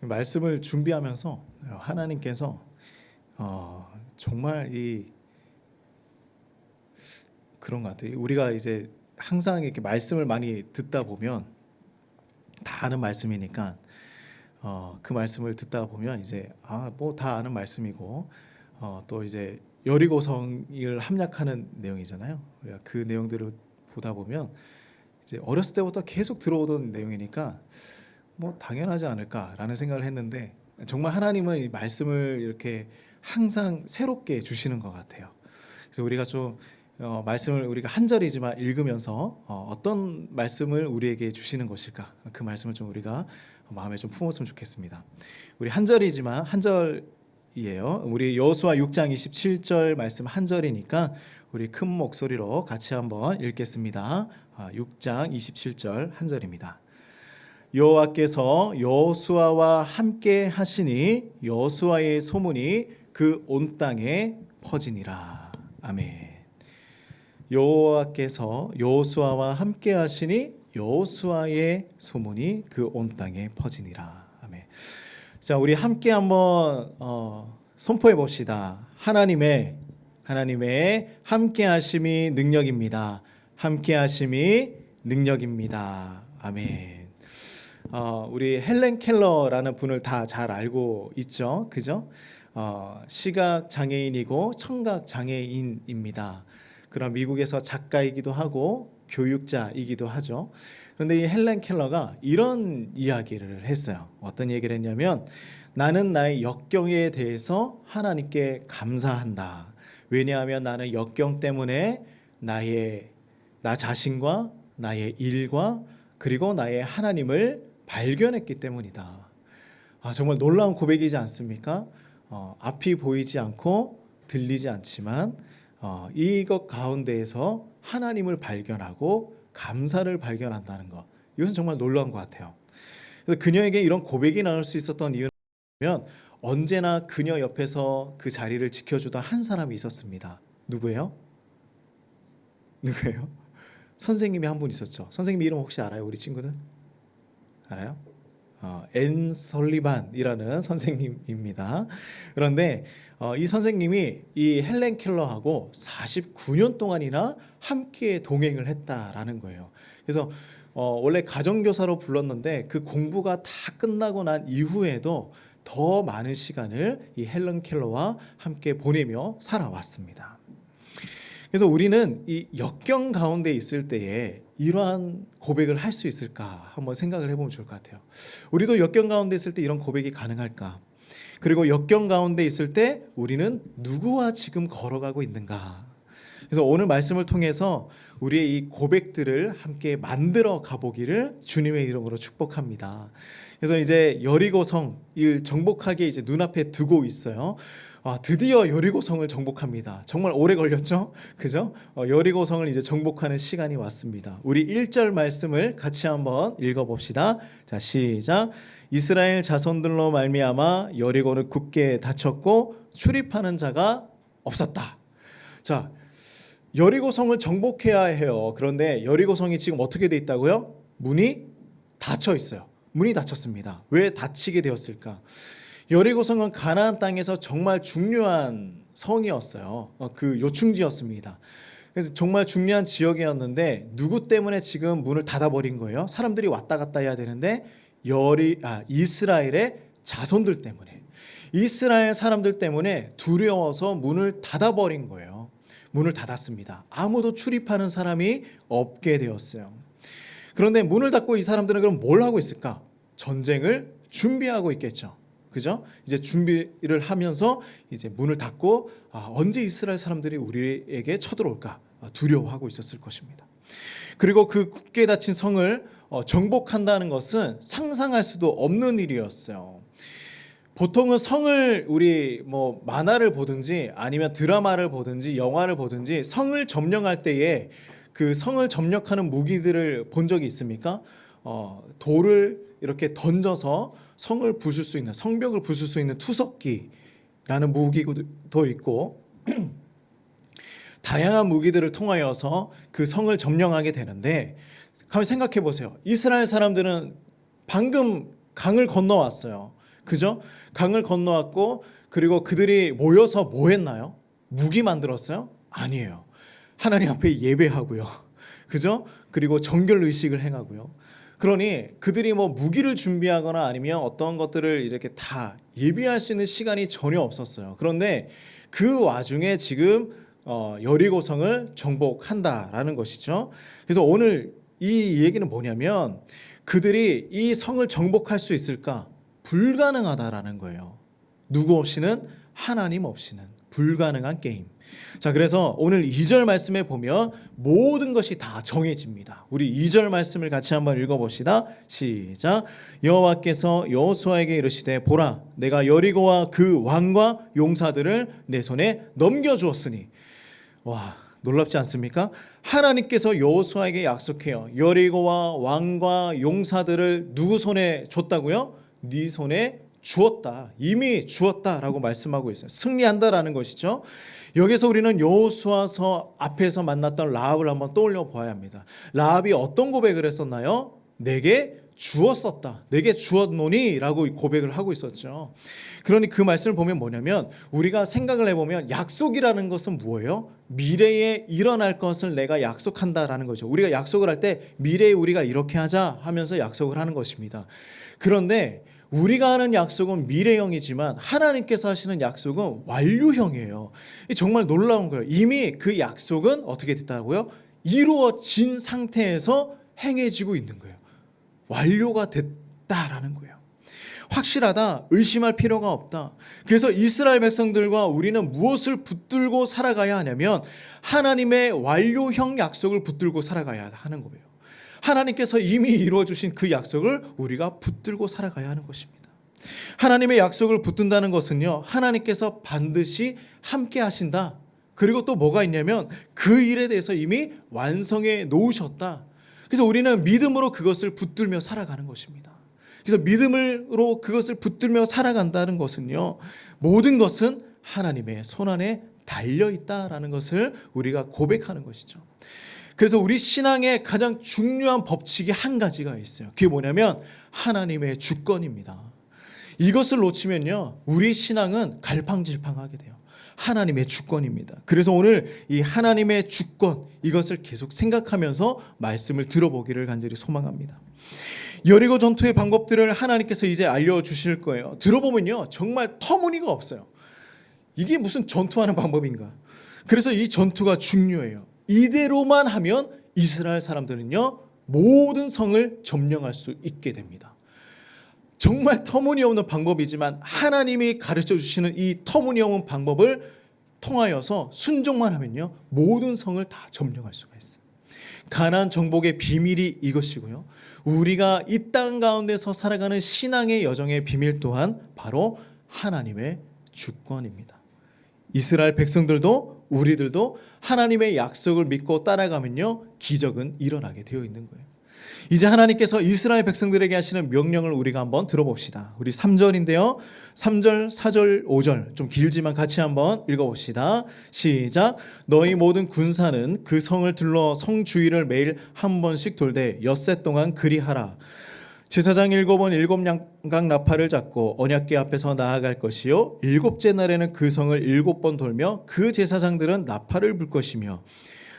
말씀을 준비하면서 하나님께서 정말 그런 것 같아요. 우리가 이제 항상 이렇게 말씀을 많이 듣다 보면 다 아는 말씀이니까 그 말씀을 듣다 보면 이제 뭐 다 아는 말씀이고 또 이제 여리고성을 함약하는 내용이잖아요. 우리가 그 내용들을 보다 보면 이제 어렸을 때부터 계속 들어오던 내용이니까 뭐 당연하지 않을까라는 생각을 했는데 정말 하나님은 이 말씀을 이렇게 항상 새롭게 주시는 것 같아요. 그래서 우리가 좀 말씀을 우리가 한 절이지만 읽으면서 어떤 말씀을 우리에게 주시는 것일까, 그 말씀을 좀 우리가 마음에 좀 품었으면 좋겠습니다. 우리 한 절이지만 한 절이에요. 우리 여호수아 6장 27절 말씀 한 절이니까 우리 큰 목소리로 같이 한번 읽겠습니다. 6장 27절 한 절입니다. 여호와께서 여호수아와 함께 하시니 여호수아의 소문이 그 온 땅에 퍼지니라. 아멘. 여호와께서 여호수아와 함께 하시니 여호수아의 소문이 그 온 땅에 퍼지니라. 아멘. 자, 우리 함께 한번 선포해 봅시다. 하나님의 함께 하심이 능력입니다. 함께 하심이 능력입니다. 아멘. 우리 헬렌 켈러라는 분을 다 잘 알고 있죠, 그죠? 시각 장애인이고 청각 장애인입니다. 그런 미국에서 작가이기도 하고 교육자이기도 하죠. 그런데 이 헬렌 켈러가 이런 이야기를 했어요. 어떤 얘기를 했냐면, 나는 나의 역경에 대해서 하나님께 감사한다. 왜냐하면 나는 역경 때문에 나 자신과 나의 일과 그리고 나의 하나님을 발견했기 때문이다. 정말 놀라운 고백이지 않습니까? 앞이 보이지 않고 들리지 않지만 이것 가운데에서 하나님을 발견하고 감사를 발견한다는 것, 이것은 정말 놀라운 것 같아요. 그래서 그녀에게 이런 고백이 나올 수 있었던 이유는 언제나 그녀 옆에서 그 자리를 지켜주던 한 사람이 있었습니다. 누구예요? 선생님이 한 분 있었죠. 선생님 이름 혹시 알아요? 우리 친구들? 알아요? 앤 설리반이라는 선생님입니다. 그런데 이 선생님이 이 헬렌 켈러하고 49년 동안이나 함께 동행을 했다라는 거예요. 그래서 원래 가정교사로 불렀는데 그 공부가 다 끝나고 난 이후에도 더 많은 시간을 이 헬렌 켈러와 함께 보내며 살아왔습니다. 그래서 우리는 이 역경 가운데 있을 때에 이러한 고백을 할 수 있을까 한번 생각을 해보면 좋을 것 같아요. 우리도 역경 가운데 있을 때 이런 고백이 가능할까? 그리고 역경 가운데 있을 때 우리는 누구와 지금 걸어가고 있는가? 그래서 오늘 말씀을 통해서 우리의 이 고백들을 함께 만들어 가보기를 주님의 이름으로 축복합니다. 그래서 이제 여리고성을 정복하게 이제 눈앞에 두고 있어요. 드디어 여리고성을 정복합니다. 정말 오래 걸렸죠? 그죠? 여리고성을 이제 정복하는 시간이 왔습니다. 우리 1절 말씀을 같이 한번 읽어봅시다. 자, 시작. 이스라엘 자손들로 말미암아 여리고는 굳게 닫혔고 출입하는 자가 없었다. 자, 여리고성을 정복해야 해요. 그런데 여리고성이 지금 어떻게 돼 있다고요? 문이 닫혀 있어요. 문이 닫혔습니다. 왜 닫히게 되었을까? 여리고성은 가나안 땅에서 정말 중요한 성이었어요. 그 요충지였습니다. 그래서 정말 중요한 지역이었는데 누구 때문에 지금 문을 닫아버린 거예요? 사람들이 왔다 갔다 해야 되는데 이스라엘의 자손들 때문에, 이스라엘 사람들 때문에 두려워서 문을 닫아버린 거예요. 문을 닫았습니다. 아무도 출입하는 사람이 없게 되었어요. 그런데 문을 닫고 이 사람들은 그럼 뭘 하고 있을까? 전쟁을 준비하고 있겠죠. 그죠? 이제 준비를 하면서 이제 문을 닫고 언제 이스라엘 사람들이 우리에게 쳐들어올까 두려워하고 있었을 것입니다. 그리고 그 굳게 닫힌 성을 정복한다는 것은 상상할 수도 없는 일이었어요. 보통은 성을 우리 뭐 만화를 보든지 아니면 드라마를 보든지 영화를 보든지 성을 점령할 때에 그 성을 점령하는 무기들을 본 적이 있습니까? 돌을 이렇게 던져서 성을 부술 수 있는, 성벽을 부술 수 있는 투석기라는 무기도 있고 다양한 무기들을 통하여서 그 성을 점령하게 되는데, 한번 생각해 보세요. 이스라엘 사람들은 방금 강을 건너왔어요. 그죠? 강을 건너왔고 그리고 그들이 모여서 뭐 했나요? 무기 만들었어요? 아니에요. 하나님 앞에 예배하고요. 그죠? 그리고 정결 의식을 행하고요. 그러니 그들이 뭐 무기를 준비하거나 아니면 어떤 것들을 이렇게 다 예비할 수 있는 시간이 전혀 없었어요. 그런데 그 와중에 지금 여리고성을 정복한다라는 것이죠. 그래서 오늘 이 얘기는 뭐냐면 그들이 이 성을 정복할 수 있을까? 불가능하다라는 거예요. 누구 없이는, 하나님 없이는 불가능한 게임. 자, 그래서 오늘 2절 말씀에 보면 모든 것이 다 정해집니다. 우리 2절 말씀을 같이 한번 읽어봅시다. 시작. 여호와께서 여호수아에게 이르시되 보라, 내가 여리고와 그 왕과 용사들을 내 손에 넘겨주었으니. 와, 놀랍지 않습니까? 하나님께서 여호수아에게 약속해요. 여리고와 왕과 용사들을 누구 손에 줬다고요? 네 손에 주었다. 이미 주었다라고 말씀하고 있어요. 승리한다라는 것이죠. 여기서 우리는 여호수아서 앞에서 만났던 라합을 한번 떠올려 보아야 합니다. 라합이 어떤 고백을 했었나요? 내게 주었었다. 내게 주었노니 라고 고백을 하고 있었죠. 그러니 그 말씀을 보면 뭐냐면 우리가 생각을 해보면 약속이라는 것은 뭐예요? 미래에 일어날 것을 내가 약속한다라는 거죠. 우리가 약속을 할 때 미래에 우리가 이렇게 하자 하면서 약속을 하는 것입니다. 그런데 우리가 하는 약속은 미래형이지만 하나님께서 하시는 약속은 완료형이에요. 정말 놀라운 거예요. 이미 그 약속은 어떻게 됐다고요? 이루어진 상태에서 행해지고 있는 거예요. 완료가 됐다라는 거예요. 확실하다, 의심할 필요가 없다. 그래서 이스라엘 백성들과 우리는 무엇을 붙들고 살아가야 하냐면 하나님의 완료형 약속을 붙들고 살아가야 하는 거예요. 하나님께서 이미 이루어주신 그 약속을 우리가 붙들고 살아가야 하는 것입니다. 하나님의 약속을 붙든다는 것은요, 하나님께서 반드시 함께 하신다. 그리고 또 뭐가 있냐면 그 일에 대해서 이미 완성해 놓으셨다. 그래서 우리는 믿음으로 그것을 붙들며 살아가는 것입니다. 그래서 믿음으로 그것을 붙들며 살아간다는 것은요, 모든 것은 하나님의 손안에 달려있다라는 것을 우리가 고백하는 것이죠. 그래서 우리 신앙의 가장 중요한 법칙이 한 가지가 있어요. 그게 뭐냐면 하나님의 주권입니다. 이것을 놓치면요, 우리 신앙은 갈팡질팡하게 돼요. 하나님의 주권입니다. 그래서 오늘 이 하나님의 주권, 이것을 계속 생각하면서 말씀을 들어보기를 간절히 소망합니다. 여리고 전투의 방법들을 하나님께서 이제 알려주실 거예요. 들어보면요, 정말 터무니가 없어요. 이게 무슨 전투하는 방법인가? 그래서 이 전투가 중요해요. 이대로만 하면 이스라엘 사람들은요, 모든 성을 점령할 수 있게 됩니다. 정말 터무니없는 방법이지만 하나님이 가르쳐 주시는 이 터무니없는 방법을 통하여서 순종만 하면요, 모든 성을 다 점령할 수가 있어요. 가나안 정복의 비밀이 이것이고요, 우리가 이 땅 가운데서 살아가는 신앙의 여정의 비밀 또한 바로 하나님의 주권입니다. 이스라엘 백성들도 우리들도 하나님의 약속을 믿고 따라가면요, 기적은 일어나게 되어 있는 거예요. 이제 하나님께서 이스라엘 백성들에게 하시는 명령을 우리가 한번 들어봅시다. 우리 3절인데요. 3절, 4절, 5절 좀 길지만 같이 한번 읽어봅시다. 시작. 너희 모든 군사는 그 성을 둘러 성 주위를 매일 한 번씩 돌되 엿새 동안 그리하라. 제사장 7번 7양각 나팔을 잡고 언약궤 앞에서 나아갈 것이요, 7째 날에는 그 성을 7번 돌며 그 제사장들은 나팔을 불 것이며,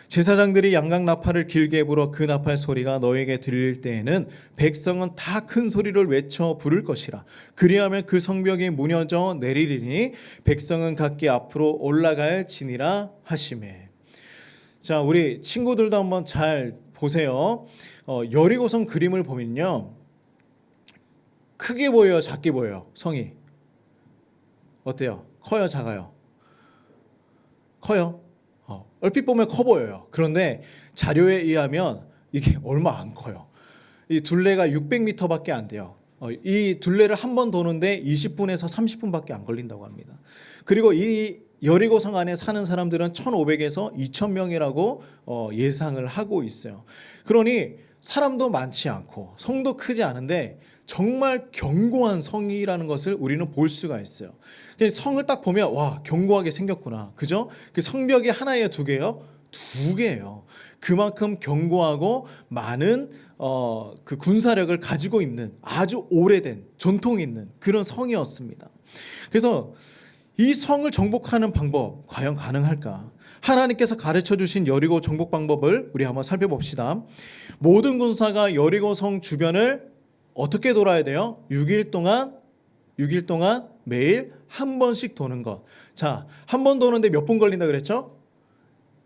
제사장들이 양각 나팔을 길게 불어 그 나팔 소리가 너에게 들릴 때에는 백성은 다 큰 소리를 외쳐 부를 것이라. 그리하면 그 성벽이 무너져 내리리니 백성은 각기 앞으로 올라갈 지니라 하시매. 자, 우리 친구들도 한번 잘 보세요. 여리고성 그림을 보면요, 크게 보여요, 작게 보여요? 성이 어때요? 커요, 작아요? 커요? 얼핏 보면 커 보여요. 그런데 자료에 의하면 이게 얼마 안 커요. 이 둘레가 600m밖에 안 돼요. 이 둘레를 한 번 도는데 20분에서 30분밖에 안 걸린다고 합니다. 그리고 이 여리고성 안에 사는 사람들은 1,500에서 2,000명이라고 예상을 하고 있어요. 그러니 사람도 많지 않고 성도 크지 않은데 정말 견고한 성이라는 것을 우리는 볼 수가 있어요. 성을 딱 보면 와, 견고하게 생겼구나. 그죠? 그 성벽이 하나예요, 두 개요? 두 개예요. 그만큼 견고하고 많은 그 군사력을 가지고 있는 아주 오래된 전통이 있는 그런 성이었습니다. 그래서 이 성을 정복하는 방법 과연 가능할까? 하나님께서 가르쳐 주신 여리고 정복 방법을 우리 한번 살펴봅시다. 모든 군사가 여리고 성 주변을 어떻게 돌아야 돼요? 6일 동안 매일 한 번씩 도는 것. 자, 한 번 도는데 몇 분 걸린다 그랬죠?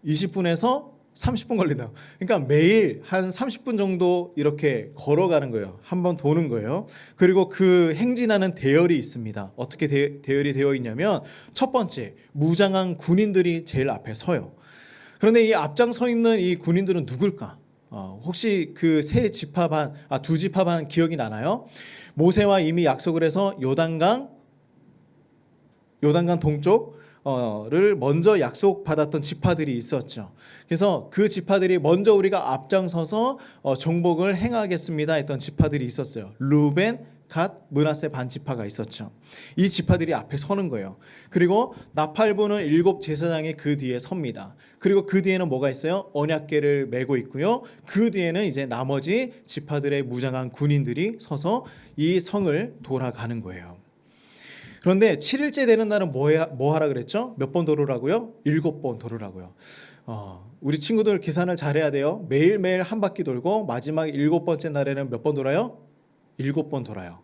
20분에서 30분 걸린다. 그러니까 매일 한 30분 정도 이렇게 걸어가는 거예요. 한 번 도는 거예요. 그리고 그 행진하는 대열이 있습니다. 어떻게 대열이 되어 있냐면 첫 번째, 무장한 군인들이 제일 앞에 서요. 그런데 이 앞장서 있는 이 군인들은 누굴까? 혹시 그 두 지파반 기억이 나나요? 모세와 이미 약속을 해서 요단강 동쪽을 먼저 약속받았던 지파들이 있었죠. 그래서 그 지파들이 먼저 우리가 앞장서서 정복을 행하겠습니다 했던 지파들이 있었어요. 루벤, 갓, 므낫세 반 지파가 있었죠. 이 지파들이 앞에 서는 거예요. 그리고 나팔부는 7 제사장이 그 뒤에 섭니다. 그리고 그 뒤에는 뭐가 있어요? 언약궤를 메고 있고요. 그 뒤에는 이제 나머지 지파들의 무장한 군인들이 서서 이 성을 돌아가는 거예요. 그런데 7일째 되는 날은 뭐 하라 그랬죠? 몇 번 돌으라고요? 7번 돌으라고요. 우리 친구들 계산을 잘해야 돼요. 매일매일 한 바퀴 돌고 마지막 7번째 날에는 몇 번 돌아요? 7번 돌아요.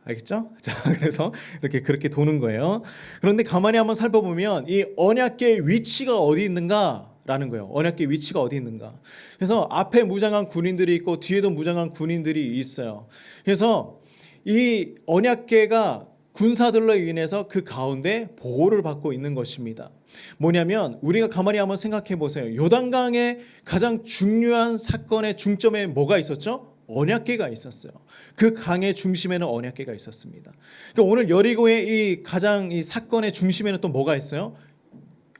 알겠죠? 자, 그래서 그렇게 도는 거예요. 그런데 가만히 한번 살펴보면 이 언약궤의 위치가 어디 있는가라는 거예요. 언약궤의 위치가 어디 있는가. 그래서 앞에 무장한 군인들이 있고 뒤에도 무장한 군인들이 있어요. 그래서 이 언약궤가 군사들로 인해서 그 가운데 보호를 받고 있는 것입니다. 뭐냐면 우리가 가만히 한번 생각해 보세요. 요단강의 가장 중요한 사건의 중점에 뭐가 있었죠? 언약궤가 있었어요. 그 강의 중심에는 언약궤가 있었습니다. 그러니까 오늘 여리고의 이 사건의 중심에는 또 뭐가 있어요?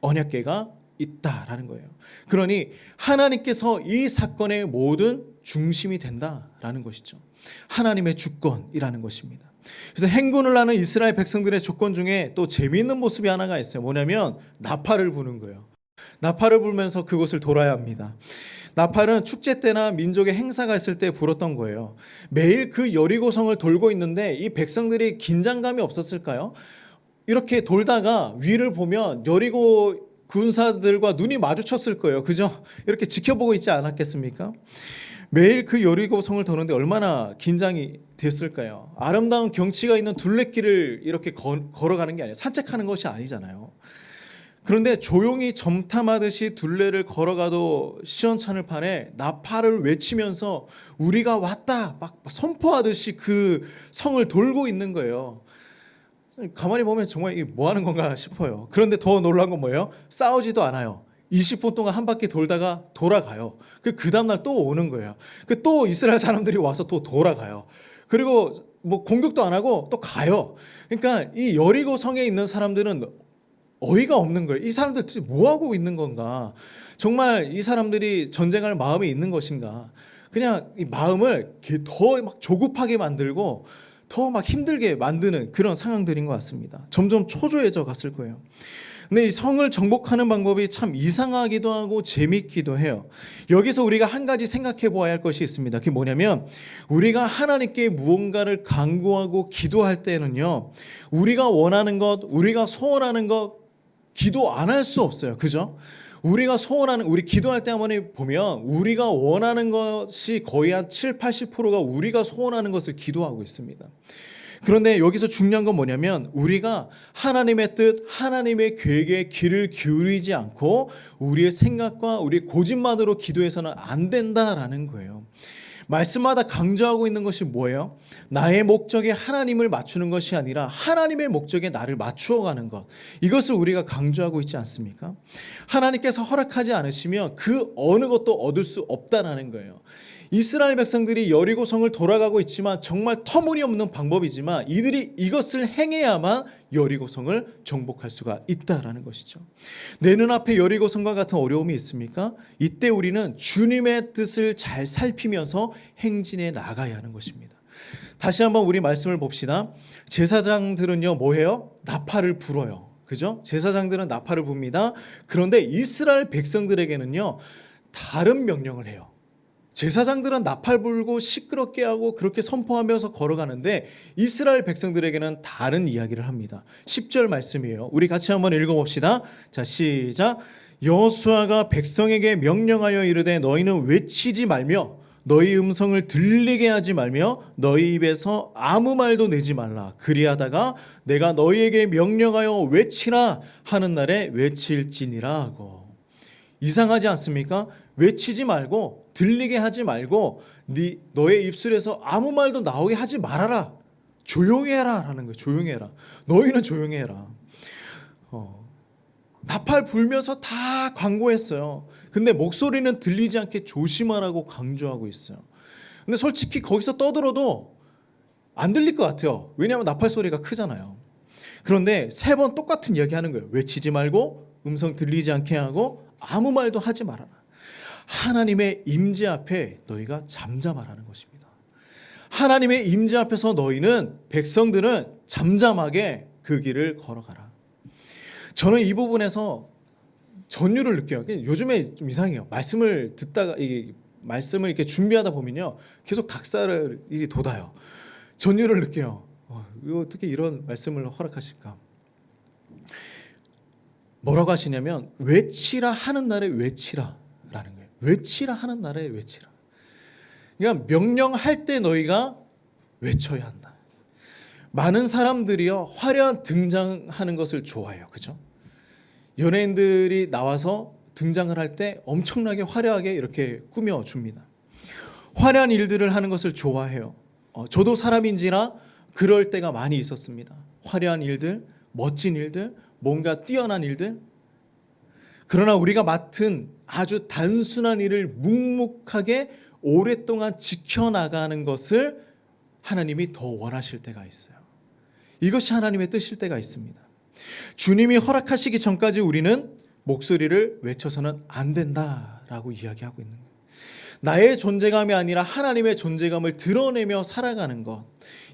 언약궤가 있다라는 거예요. 그러니 하나님께서 이 사건의 모든 중심이 된다라는 것이죠. 하나님의 주권이라는 것입니다. 그래서 행군을 하는 이스라엘 백성들의 조건 중에 또 재미있는 모습이 하나가 있어요. 뭐냐면 나팔을 부는 거예요. 나팔을 불면서 그곳을 돌아야 합니다. 나팔은 축제 때나 민족의 행사가 있을 때 불었던 거예요. 매일 그 여리고성을 돌고 있는데 이 백성들이 긴장감이 없었을까요? 이렇게 돌다가 위를 보면 여리고 군사들과 눈이 마주쳤을 거예요. 그죠? 이렇게 지켜보고 있지 않았겠습니까? 매일 그 여리고성을 도는데 얼마나 긴장이 됐을까요? 아름다운 경치가 있는 둘레길을 이렇게 걸어가는 게 아니에요. 산책하는 것이 아니잖아요. 그런데 조용히 점탐하듯이 둘레를 걸어가도 시원찮을 판에 나팔을 외치면서 우리가 왔다 막 선포하듯이 그 성을 돌고 있는 거예요. 가만히 보면 정말 이게 뭐 하는 건가 싶어요. 그런데 더 놀라운 건 뭐예요? 싸우지도 않아요. 20분 동안 한 바퀴 돌다가 돌아가요. 그 다음날 또 오는 거예요. 또 이스라엘 사람들이 와서 또 돌아가요. 그리고 뭐 공격도 안 하고 또 가요. 그러니까 이 여리고 성에 있는 사람들은 어이가 없는 거예요. 이 사람들 뭐 하고 있는 건가? 정말 이 사람들이 전쟁할 마음이 있는 것인가? 그냥 이 마음을 더 막 조급하게 만들고 더 막 힘들게 만드는 그런 상황들인 것 같습니다. 점점 초조해져 갔을 거예요. 근데 이 성을 정복하는 방법이 참 이상하기도 하고 재밌기도 해요. 여기서 우리가 한 가지 생각해 보아야 할 것이 있습니다. 그게 뭐냐면 우리가 하나님께 무언가를 간구하고 기도할 때는요, 우리가 원하는 것, 우리가 소원하는 것 기도 안 할 수 없어요. 그죠? 우리 기도할 때 한번 보면 우리가 원하는 것이 거의 한 7, 80%가 우리가 소원하는 것을 기도하고 있습니다. 그런데 여기서 중요한 건 뭐냐면 우리가 하나님의 뜻, 하나님의 계획에 귀를 기울이지 않고 우리의 생각과 우리의 고집만으로 기도해서는 안 된다라는 거예요. 말씀마다 강조하고 있는 것이 뭐예요? 나의 목적에 하나님을 맞추는 것이 아니라 하나님의 목적에 나를 맞추어 가는 것. 이것을 우리가 강조하고 있지 않습니까? 하나님께서 허락하지 않으시면 그 어느 것도 얻을 수 없다라는 거예요. 이스라엘 백성들이 여리고성을 돌아가고 있지만 정말 터무니없는 방법이지만 이들이 이것을 행해야만 여리고성을 정복할 수가 있다라는 것이죠. 내 눈앞에 여리고성과 같은 어려움이 있습니까? 이때 우리는 주님의 뜻을 잘 살피면서 행진해 나가야 하는 것입니다. 다시 한번 우리 말씀을 봅시다. 제사장들은요 뭐해요? 나팔을 불어요. 그죠? 제사장들은 나팔을 붑니다. 그런데 이스라엘 백성들에게는요 다른 명령을 해요. 제사장들은 나팔 불고 시끄럽게 하고 그렇게 선포하면서 걸어가는데 이스라엘 백성들에게는 다른 이야기를 합니다. 10절 말씀이에요. 우리 같이 한번 읽어봅시다. 자, 시작. 여호수아가 백성에게 명령하여 이르되 너희는 외치지 말며 너희 음성을 들리게 하지 말며 너희 입에서 아무 말도 내지 말라. 그리하다가 내가 너희에게 명령하여 외치라 하는 날에 외칠지니라 하고. 이상하지 않습니까? 외치지 말고 들리게 하지 말고 너의 입술에서 아무 말도 나오게 하지 말아라. 조용히 해라 라는 거예요. 조용히 해라. 너희는 조용히 해라. 나팔 불면서 다 광고했어요. 근데 목소리는 들리지 않게 조심하라고 강조하고 있어요. 근데 솔직히 거기서 떠들어도 안 들릴 것 같아요. 왜냐하면 나팔 소리가 크잖아요. 그런데 3번 똑같은 이야기 하는 거예요. 외치지 말고 음성 들리지 않게 하고 아무 말도 하지 말아라. 하나님의 임재 앞에 너희가 잠잠하라는 것입니다. 하나님의 임재 앞에서 너희는 백성들은 잠잠하게 그 길을 걸어가라. 저는 이 부분에서 전율을 느껴요. 요즘에 좀 이상해요. 말씀을 듣다가 말씀을 이렇게 준비하다 보면요, 계속 닭살이 돋아요. 전율을 느껴요. 이거 어떻게 이런 말씀을 허락하실까? 뭐라고 하시냐면 외치라 하는 날에 외치라라는 거예요. 외치라 하는 날에 외치라. 그러니까 명령할 때 너희가 외쳐야 한다. 많은 사람들이요 화려한 등장하는 것을 좋아해요. 그죠? 연예인들이 나와서 등장을 할 때 엄청나게 화려하게 이렇게 꾸며줍니다. 화려한 일들을 하는 것을 좋아해요. 저도 사람인지라 그럴 때가 많이 있었습니다. 화려한 일들, 멋진 일들, 뭔가 뛰어난 일들. 그러나 우리가 맡은 아주 단순한 일을 묵묵하게 오랫동안 지켜나가는 것을 하나님이 더 원하실 때가 있어요. 이것이 하나님의 뜻일 때가 있습니다. 주님이 허락하시기 전까지 우리는 목소리를 외쳐서는 안 된다라고 이야기하고 있는 거예요. 나의 존재감이 아니라 하나님의 존재감을 드러내며 살아가는 것,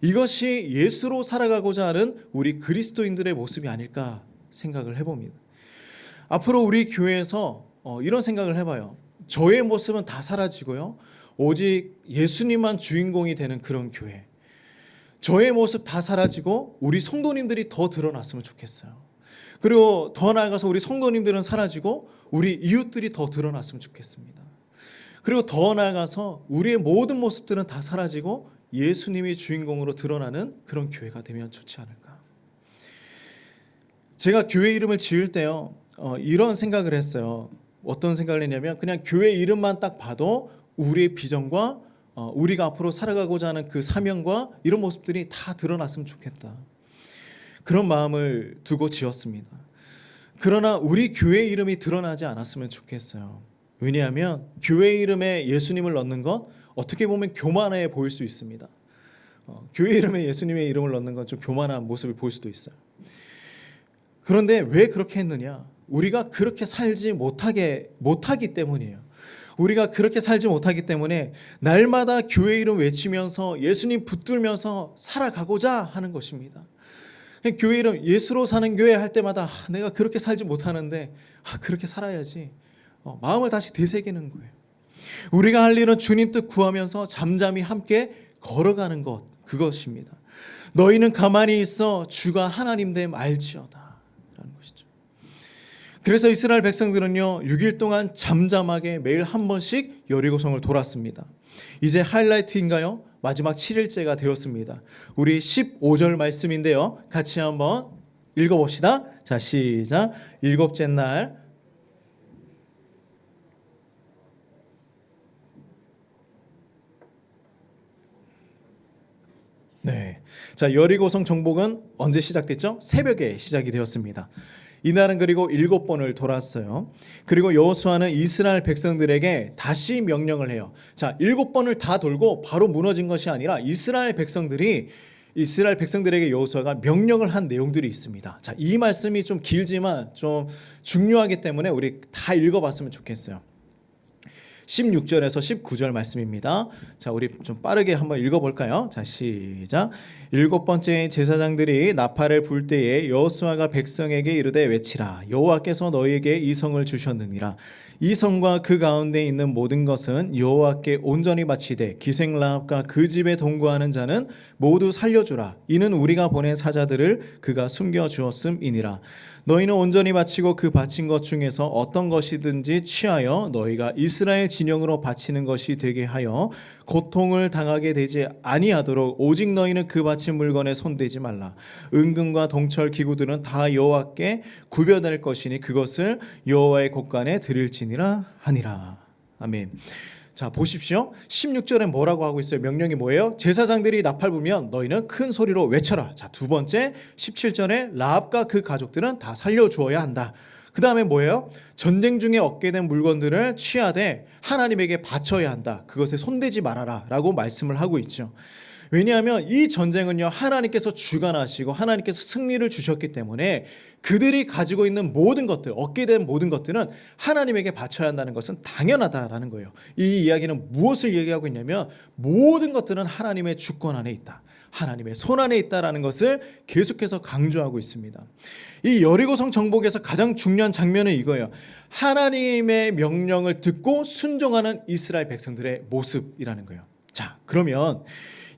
이것이 예수로 살아가고자 하는 우리 그리스도인들의 모습이 아닐까 생각을 해봅니다. 앞으로 우리 교회에서 이런 생각을 해봐요. 저의 모습은 다 사라지고요, 오직 예수님만 주인공이 되는 그런 교회. 저의 모습 다 사라지고 우리 성도님들이 더 드러났으면 좋겠어요. 그리고 더 나아가서 우리 성도님들은 사라지고 우리 이웃들이 더 드러났으면 좋겠습니다. 그리고 더 나아가서 우리의 모든 모습들은 다 사라지고 예수님이 주인공으로 드러나는 그런 교회가 되면 좋지 않을까. 제가 교회 이름을 지을 때요, 이런 생각을 했어요. 어떤 생각을 했냐면 그냥 교회 이름만 딱 봐도 우리의 비전과 우리가 앞으로 살아가고자 하는 그 사명과 이런 모습들이 다 드러났으면 좋겠다. 그런 마음을 두고 지었습니다. 그러나 우리 교회 이름이 드러나지 않았으면 좋겠어요. 왜냐하면 교회 이름에 예수님을 넣는 것 어떻게 보면 교만해 보일 수 있습니다. 교회 이름에 예수님의 이름을 넣는 건 좀 교만한 모습을 보일 수도 있어요. 그런데 왜 그렇게 했느냐? 우리가 그렇게 살지 못하기 때문이에요. 우리가 그렇게 살지 못하기 때문에 날마다 교회 이름 외치면서 예수님 붙들면서 살아가고자 하는 것입니다. 교회 이름 예수로 사는 교회 할 때마다 내가 그렇게 살지 못하는데 그렇게 살아야지, 마음을 다시 되새기는 거예요. 우리가 할 일은 주님 뜻 구하면서 잠잠히 함께 걸어가는 것, 그것입니다. 너희는 가만히 있어 주가 하나님 됨 알지어다 라는 것이죠. 그래서 이스라엘 백성들은요 6일 동안 잠잠하게 매일 한 번씩 여리고성을 돌았습니다. 이제 하이라이트인가요? 마지막 7일째가 되었습니다. 우리 15절 말씀인데요, 같이 한번 읽어봅시다. 자, 시작. 7째 날 네. 자, 여리고성 정복은 언제 시작됐죠? 새벽에 시작이 되었습니다. 이날은 그리고 7번을 돌았어요. 그리고 여호수아는 이스라엘 백성들에게 다시 명령을 해요. 자, 7번을 다 돌고 바로 무너진 것이 아니라 이스라엘 백성들에게 여호수아가 명령을 한 내용들이 있습니다. 자, 이 말씀이 좀 길지만 좀 중요하기 때문에 우리 다 읽어봤으면 좋겠어요. 16절에서 19절 말씀입니다. 자, 우리 좀 빠르게 한번 읽어볼까요? 자, 시작. 일곱 번째 제사장들이 나팔을 불 때에 여호수아가 백성에게 이르되 외치라. 여호와께서 너희에게 이 성을 주셨느니라. 이 성과 그 가운데 있는 모든 것은 여호와께 온전히 바치되 기생라합과 그 집에 동거하는 자는 모두 살려주라. 이는 우리가 보낸 사자들을 그가 숨겨주었음이니라. 너희는 온전히 바치고 그 바친 것 중에서 어떤 것이든지 취하여 너희가 이스라엘 진영으로 바치는 것이 되게 하여 고통을 당하게 되지 아니하도록 오직 너희는 그 바친 물건에 손대지 말라. 은금과 동철 기구들은 다 여호와께 구별될 것이니 그것을 여호와의 곳간에 드릴지니라 하니라. 아멘. 자, 보십시오. 16절에 뭐라고 하고 있어요? 명령이 뭐예요? 제사장들이 나팔 불면 너희는 큰 소리로 외쳐라. 자, 두 번째 17절에 라합과 그 가족들은 다 살려주어야 한다. 그 다음에 뭐예요? 전쟁 중에 얻게 된 물건들을 취하되 하나님에게 바쳐야 한다. 그것에 손대지 말아라 라고 말씀을 하고 있죠. 왜냐하면 이 전쟁은요, 하나님께서 주관하시고 하나님께서 승리를 주셨기 때문에 그들이 가지고 있는 모든 것들, 얻게 된 모든 것들은 하나님에게 바쳐야 한다는 것은 당연하다라는 거예요. 이 이야기는 무엇을 얘기하고 있냐면 모든 것들은 하나님의 주권 안에 있다. 하나님의 손 안에 있다라는 것을 계속해서 강조하고 있습니다. 이 여리고성 정복에서 가장 중요한 장면은 이거예요. 하나님의 명령을 듣고 순종하는 이스라엘 백성들의 모습이라는 거예요. 자, 그러면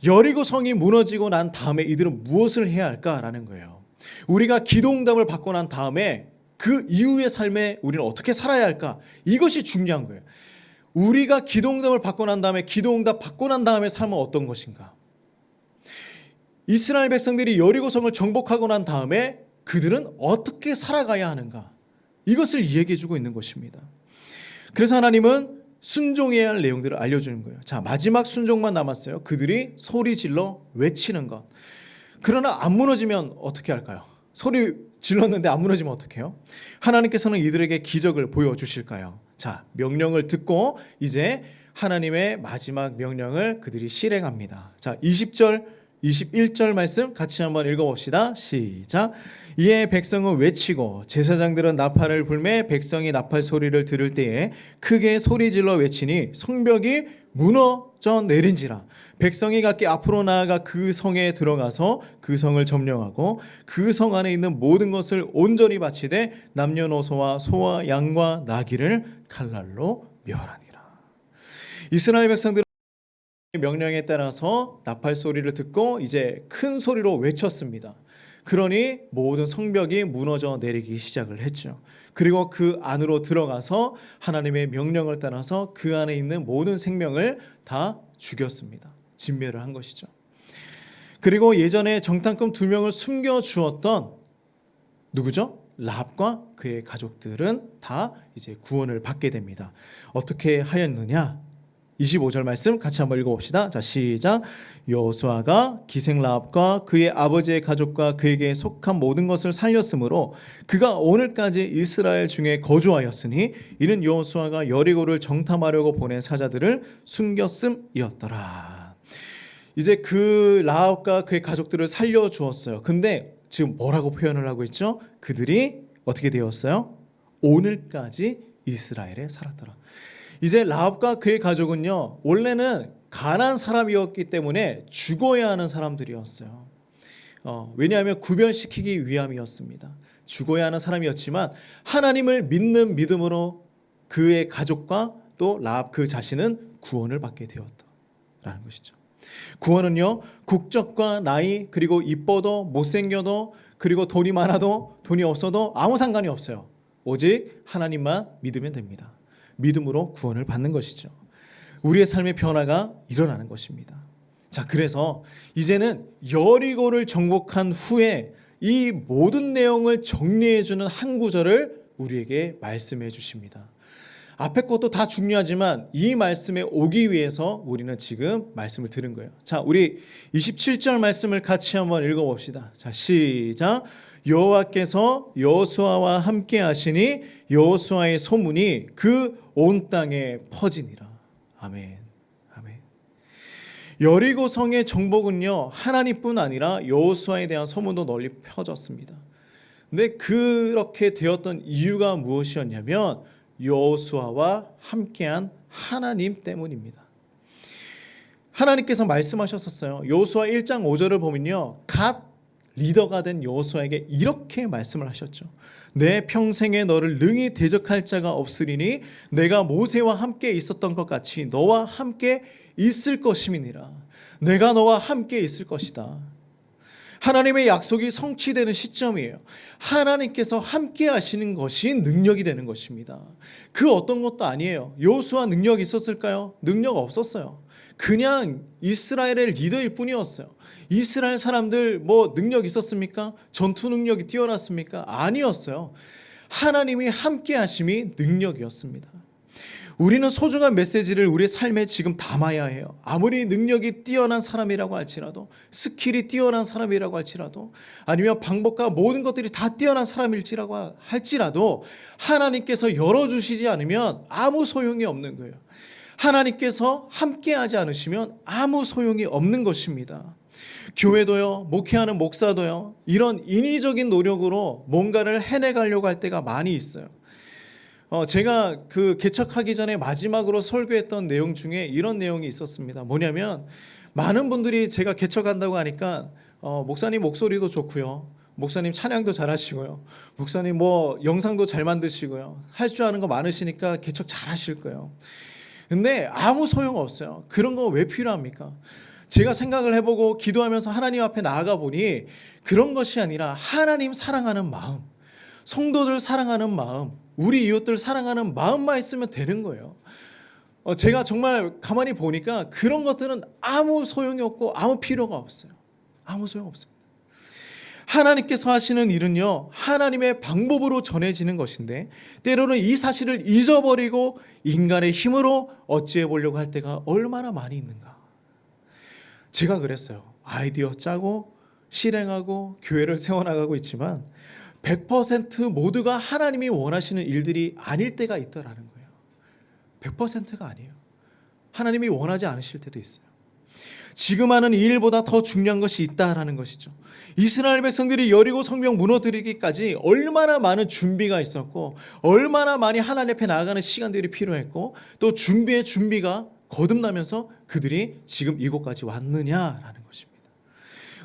여리고성이 무너지고 난 다음에 이들은 무엇을 해야 할까라는 거예요. 우리가 기도응답을 받고 난 다음에 그 이후의 삶에 우리는 어떻게 살아야 할까? 이것이 중요한 거예요. 우리가 기도응답을 받고 난 다음에 기도응답 받고 난 다음에 삶은 어떤 것인가? 이스라엘 백성들이 여리고성을 정복하고 난 다음에 그들은 어떻게 살아가야 하는가? 이것을 이야기해 주고 있는 것입니다. 그래서 하나님은 순종해야 할 내용들을 알려주는 거예요. 자, 마지막 순종만 남았어요. 그들이 소리 질러 외치는 것. 그러나 안 무너지면 어떻게 할까요? 소리 질렀는데 안 무너지면 어떻게 해요? 하나님께서는 이들에게 기적을 보여주실까요? 자, 명령을 듣고 이제 하나님의 마지막 명령을 그들이 실행합니다. 자, 20절 21절 말씀 같이 한번 읽어봅시다. 시작. 이에 백성은 외치고 제사장들은 나팔을 불매 백성이 나팔 소리를 들을 때에 크게 소리질러 외치니 성벽이 무너져 내린지라. 백성이 각기 앞으로 나아가 그 성에 들어가서 그 성을 점령하고 그 성 안에 있는 모든 것을 온전히 바치되 남녀노소와 소와 양과 나귀를 칼날로 멸하니라. 이스라엘 백성들은 명령에 따라서 나팔 소리를 듣고 이제 큰 소리로 외쳤습니다. 그러니 모든 성벽이 무너져 내리기 시작을 했죠. 그리고 그 안으로 들어가서 하나님의 명령을 따라서 그 안에 있는 모든 생명을 다 죽였습니다. 진멸을 한 것이죠. 그리고 예전에 정탐꾼 2명을 숨겨주었던 누구죠? 라합과 그의 가족들은 다 이제 구원을 받게 됩니다. 어떻게 하였느냐? 25절 말씀 같이 한번 읽어봅시다. 자, 시작. 여호수아가 기생라합과 그의 아버지의 가족과 그에게 속한 모든 것을 살렸으므로 그가 오늘까지 이스라엘 중에 거주하였으니 이는 여호수아가 여리고를 정탐하려고 보낸 사자들을 숨겼음이었더라. 이제 그 라합과 그의 가족들을 살려주었어요. 근데 지금 뭐라고 표현을 하고 있죠? 그들이 어떻게 되었어요? 오늘까지 이스라엘에 살았더라. 이제 라합과 그의 가족은요, 원래는 가난한 사람이었기 때문에 죽어야 하는 사람들이었어요. 왜냐하면 구별시키기 위함이었습니다. 죽어야 하는 사람이었지만 하나님을 믿는 믿음으로 그의 가족과 또 라합 그 자신은 구원을 받게 되었다라는 것이죠. 구원은요, 국적과 나이, 그리고 이뻐도 못생겨도, 그리고 돈이 많아도 돈이 없어도 아무 상관이 없어요. 오직 하나님만 믿으면 됩니다. 믿음으로 구원을 받는 것이죠. 우리의 삶의 변화가 일어나는 것입니다. 자, 그래서 이제는 여리고를 정복한 후에 이 모든 내용을 정리해주는 한 구절을 우리에게 말씀해 주십니다. 앞에 것도 다 중요하지만 이 말씀에 오기 위해서 우리는 지금 말씀을 들은 거예요. 자, 우리 27절 말씀을 같이 한번 읽어봅시다. 자, 시작. 여호와께서 여호수아와 함께 하시니 여호수아의 소문이 그 온 땅에 퍼지니라. 아멘. 아멘. 여리고 성의 정복은요, 하나님뿐 아니라 여호수아에 대한 소문도 널리 펴졌습니다. 근데 그렇게 되었던 이유가 무엇이었냐면 여호수아와 함께한 하나님 때문입니다. 하나님께서 말씀하셨었어요. 여호수아 1장 5절을 보면요, 갓 리더가 된 여호수아에게 이렇게 말씀을 하셨죠. 내 평생에 너를 능히 대적할 자가 없으리니 내가 모세와 함께 있었던 것 같이 너와 함께 있을 것임이니라. 내가 너와 함께 있을 것이다. 하나님의 약속이 성취되는 시점이에요. 하나님께서 함께 하시는 것이 능력이 되는 것입니다. 그 어떤 것도 아니에요. 여호수아 능력이 있었을까요? 능력 없었어요. 그냥 이스라엘의 리더일 뿐이었어요. 이스라엘 사람들 뭐 능력 있었습니까? 전투 능력이 뛰어났습니까? 아니었어요. 하나님이 함께 하심이 능력이었습니다. 우리는 소중한 메시지를 우리의 삶에 지금 담아야 해요. 아무리 능력이 뛰어난 사람이라고 할지라도, 스킬이 뛰어난 사람이라고 할지라도, 아니면 방법과 모든 것들이 다 뛰어난 사람일지라고 할지라도 하나님께서 열어주시지 않으면 아무 소용이 없는 거예요. 하나님께서 함께하지 않으시면 아무 소용이 없는 것입니다. 교회도요, 목회하는 목사도요, 이런 인위적인 노력으로 뭔가를 해내가려고 할 때가 많이 있어요. 제가 그 개척하기 전에 마지막으로 설교했던 내용 중에 이런 내용이 있었습니다. 뭐냐면, 많은 분들이 제가 개척한다고 하니까 목사님 목소리도 좋고요, 목사님 찬양도 잘하시고요, 목사님 뭐 영상도 잘 만드시고요, 할 줄 아는 거 많으시니까 개척 잘하실 거예요. 근데 아무 소용 없어요. 그런 거 왜 필요합니까? 제가 생각을 해보고 기도하면서 하나님 앞에 나아가 보니 그런 것이 아니라 하나님 사랑하는 마음, 성도들 사랑하는 마음, 우리 이웃들 사랑하는 마음만 있으면 되는 거예요. 제가 정말 가만히 보니까 그런 것들은 아무 소용이 없고 아무 필요가 없어요. 아무 소용 없습니다. 하나님께서 하시는 일은요, 하나님의 방법으로 전해지는 것인데 때로는 이 사실을 잊어버리고 인간의 힘으로 어찌해 보려고 할 때가 얼마나 많이 있는가. 제가 그랬어요. 아이디어 짜고 실행하고 교회를 세워나가고 있지만 100% 모두가 하나님이 원하시는 일들이 아닐 때가 있더라는 거예요. 100%가 아니에요. 하나님이 원하지 않으실 때도 있어요. 지금 하는 이 일보다 더 중요한 것이 있다라는 것이죠. 이스라엘 백성들이 여리고 성벽 무너뜨리기까지 얼마나 많은 준비가 있었고, 얼마나 많이 하나님 앞에 나아가는 시간들이 필요했고, 또 준비가 거듭나면서 그들이 지금 이곳까지 왔느냐라는 것입니다.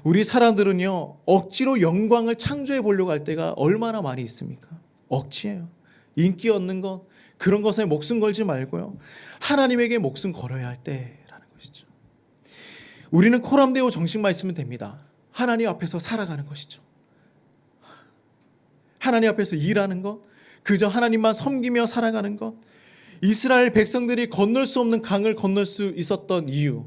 우리 사람들은요, 억지로 영광을 창조해 보려고 할 때가 얼마나 많이 있습니까? 억지예요. 인기 얻는 것, 그런 것에 목숨 걸지 말고요, 하나님에게 목숨 걸어야 할 때라는 것이죠. 우리는 코람데오 정신만 있으면 됩니다. 하나님 앞에서 살아가는 것이죠. 하나님 앞에서 일하는 것, 그저 하나님만 섬기며 살아가는 것. 이스라엘 백성들이 건널 수 없는 강을 건널 수 있었던 이유,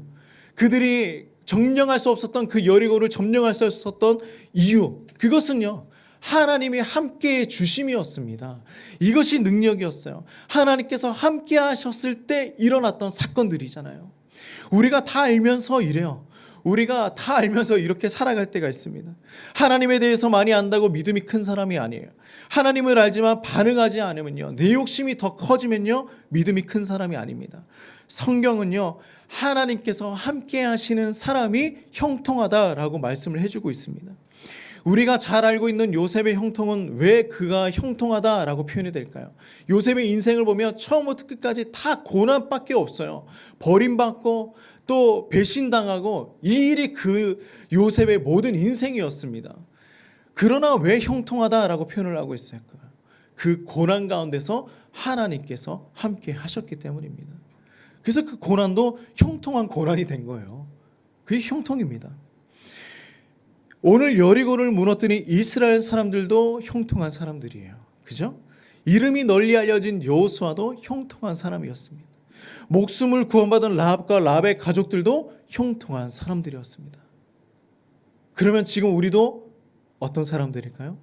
그들이 점령할 수 없었던 그 여리고를 점령할 수 없었던 이유, 그것은요, 하나님이 함께해 주심이었습니다. 이것이 능력이었어요. 하나님께서 함께 하셨을 때 일어났던 사건들이잖아요. 우리가 다 알면서 이래요. 우리가 다 알면서 이렇게 살아갈 때가 있습니다. 하나님에 대해서 많이 안다고 믿음이 큰 사람이 아니에요. 하나님을 알지만 반응하지 않으면요, 내 욕심이 더 커지면요, 믿음이 큰 사람이 아닙니다. 성경은요, 하나님께서 함께 하시는 사람이 형통하다라고 말씀을 해주고 있습니다. 우리가 잘 알고 있는 요셉의 형통은 왜 그가 형통하다라고 표현이 될까요? 요셉의 인생을 보면 처음부터 끝까지 다 고난밖에 없어요. 버림받고 또 배신당하고, 이 일이 그 요셉의 모든 인생이었습니다. 그러나 왜 형통하다라고 표현을 하고 있을까요? 그 고난 가운데서 하나님께서 함께 하셨기 때문입니다. 그래서 그 고난도 형통한 고난이 된 거예요. 그게 형통입니다. 오늘 여리고를 무너뜨린 이스라엘 사람들도 형통한 사람들이에요. 그죠? 이름이 널리 알려진 여호수아도 형통한 사람이었습니다. 목숨을 구원받은 라합과 라합의 가족들도 형통한 사람들이었습니다. 그러면 지금 우리도 어떤 사람들일까요?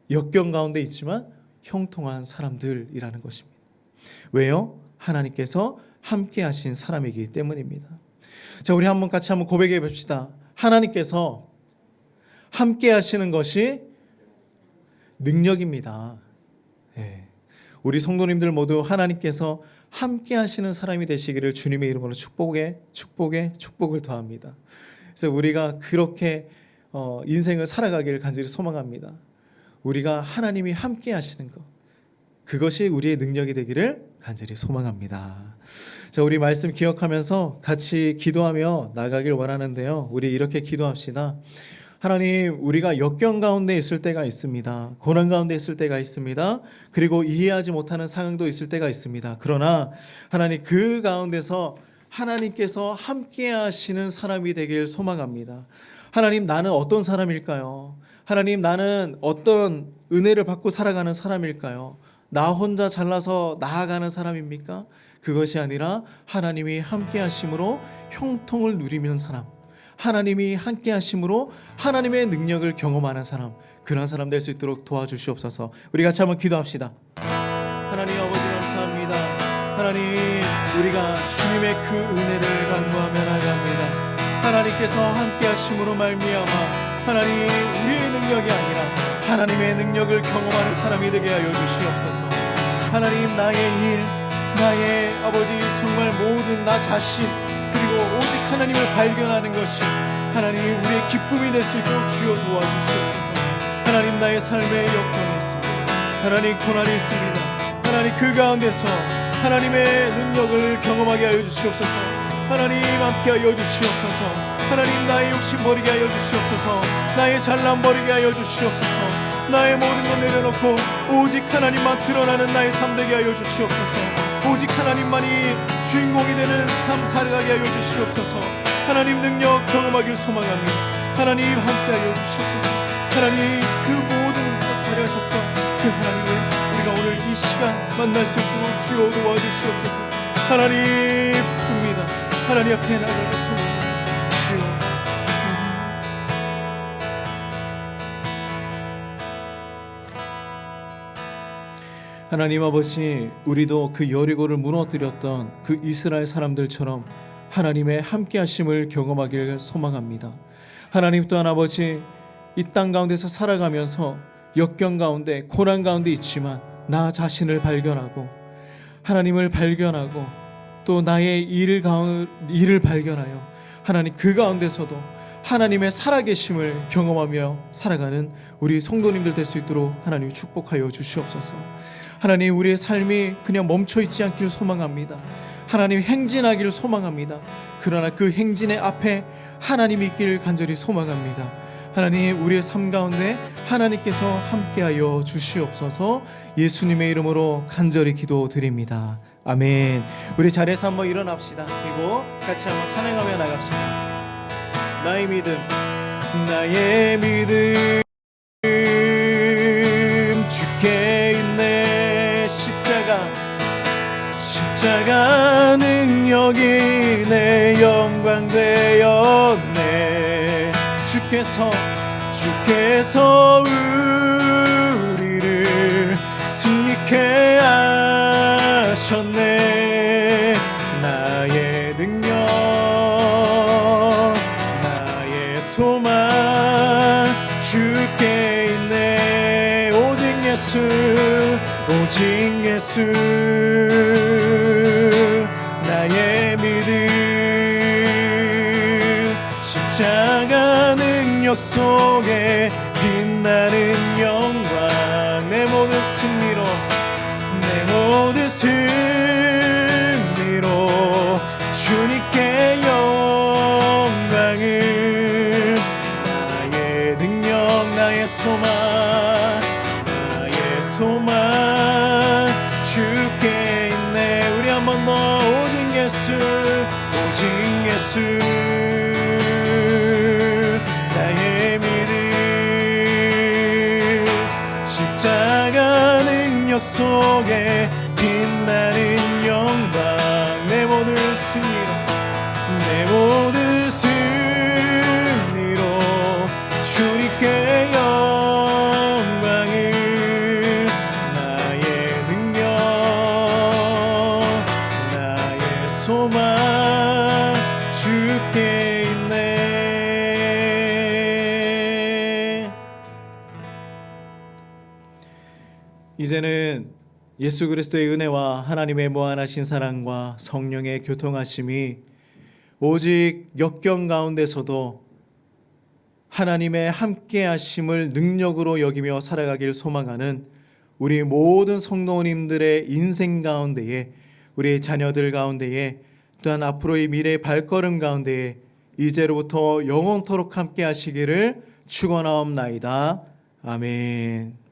역경 가운데 있지만 형통한 사람들이라는 것입니다. 왜요? 하나님께서 함께 하신 사람이기 때문입니다. 자, 우리 같이 한번 고백해 봅시다. 하나님께서 함께 하시는 것이 능력입니다. 네. 우리 성도님들 모두 하나님께서 함께 하시는 사람이 되시기를 주님의 이름으로 축복을 더합니다. 그래서 우리가 그렇게 인생을 살아가기를 간절히 소망합니다. 우리가 하나님이 함께 하시는 것, 그것이 우리의 능력이 되기를 간절히 소망합니다. 자, 우리 말씀 기억하면서 같이 기도하며 나가길 원하는데요. 우리 이렇게 기도합시다. 하나님, 우리가 역경 가운데 있을 때가 있습니다. 고난 가운데 있을 때가 있습니다. 그리고 이해하지 못하는 상황도 있을 때가 있습니다. 그러나 하나님, 그 가운데서 하나님께서 함께 하시는 사람이 되길 소망합니다. 하나님, 나는 어떤 사람일까요? 하나님, 나는 어떤 은혜를 받고 살아가는 사람일까요? 나 혼자 잘나서 나아가는 사람입니까? 그것이 아니라 하나님이 함께 하심으로 형통을 누리는 사람, 하나님이 함께 하심으로 하나님의 능력을 경험하는 사람, 그런 사람 될 수 있도록 도와주시옵소서. 우리 같이 한번 기도합시다. 하나님 아버지, 감사합니다. 하나님, 우리가 주님의 그 은혜를 간구하며 나갑니다. 하나님께서 함께 하심으로 말미암아 하나님, 우리의 능력이 아니라 하나님의 능력을 경험하는 사람이 되게 하여 주시옵소서. 하나님, 나의 일, 나의 아버지, 정말 모든 나 자신, 그리고 오직 하나님을 발견하는 것이 하나님 우리의 기쁨이 될 수 있도록 주여 도와주시옵소서. 하나님, 나의 삶의 역경이 있습니다. 하나님, 고난이 있습니다. 하나님, 그 가운데서 하나님의 능력을 경험하게 하여 주시옵소서. 하나님, 함께 하여 주시옵소서. 하나님, 나의 욕심 버리게 하여 주시옵소서. 나의 잘남 버리게 하여 주시옵소서. 나의 모든 것 내려놓고 오직 하나님만 드러나는 나의 삶 되게 하여 주시옵소서. 오직 하나님만이 주인공이 되는 삶 살아가게 하여 주시옵소서. 하나님, 능력 경험하길 소망합니다. 하나님, 함께하여 주시옵소서. 하나님, 그 모든 것 발휘하셨던 그 하나님을 우리가 오늘 이 시간 만날 수 있도록 주여 도와주시옵소서. 하나님, 붙듭니다. 하나님 앞에 나가게 소망합니다. 주여. 하나님 아버지, 우리도 그 여리고를 무너뜨렸던 그 이스라엘 사람들처럼 하나님의 함께 하심을 경험하길 소망합니다. 하나님 또한 아버지, 이 땅 가운데서 살아가면서 역경 가운데 고난 가운데 있지만 나 자신을 발견하고 하나님을 발견하고 또 나의 일을 발견하여 하나님 그 가운데서도 하나님의 살아계심을 경험하며 살아가는 우리 성도님들 될 수 있도록 하나님 축복하여 주시옵소서. 하나님, 우리의 삶이 그냥 멈춰있지 않기를 소망합니다. 하나님, 행진하기를 소망합니다. 그러나 그 행진의 앞에 하나님이 있기를 간절히 소망합니다. 하나님, 우리의 삶 가운데 하나님께서 함께하여 주시옵소서. 예수님의 이름으로 간절히 기도드립니다. 아멘. 우리 자리에서 한번 일어납시다. 그리고 같이 한번 찬양하며 나갑시다. 나의 믿음, 나의 믿음 주께 있네. 십자가 능력이 내 영광 되었네. 주께서 우리를 승리케 하셨네. 나의 능력, 나의 소망 주께 있네. 오직 예수, 오직 예수. 나의 믿음, 십자가 능력 속에 빛나는 영광. 내 모든 승리로, 내 모든 승리로 주님께 영광을. 나의 능력, 나의 소망, 나의 소망 주께 있네. 우리 한 번 더. 오직 예수, 오직 예수. 나의 믿음, 십자가 능력 속에 빛나는 영광. 내 모든 승리로, 내 모든 승리로 주님께 영광을. 나의 능력, 나의 소망 주께 있네. 이제는 예수 그리스도의 은혜와 하나님의 무한하신 사랑과 성령의 교통하심이 오직 역경 가운데서도 하나님의 함께 하심을 능력으로 여기며 살아가길 소망하는 우리 모든 성도님들의 인생 가운데에, 우리 자녀들 가운데에, 또한 앞으로의 미래의 발걸음 가운데에 이제로부터 영원토록 함께 하시기를 축원하옵나이다. 아멘.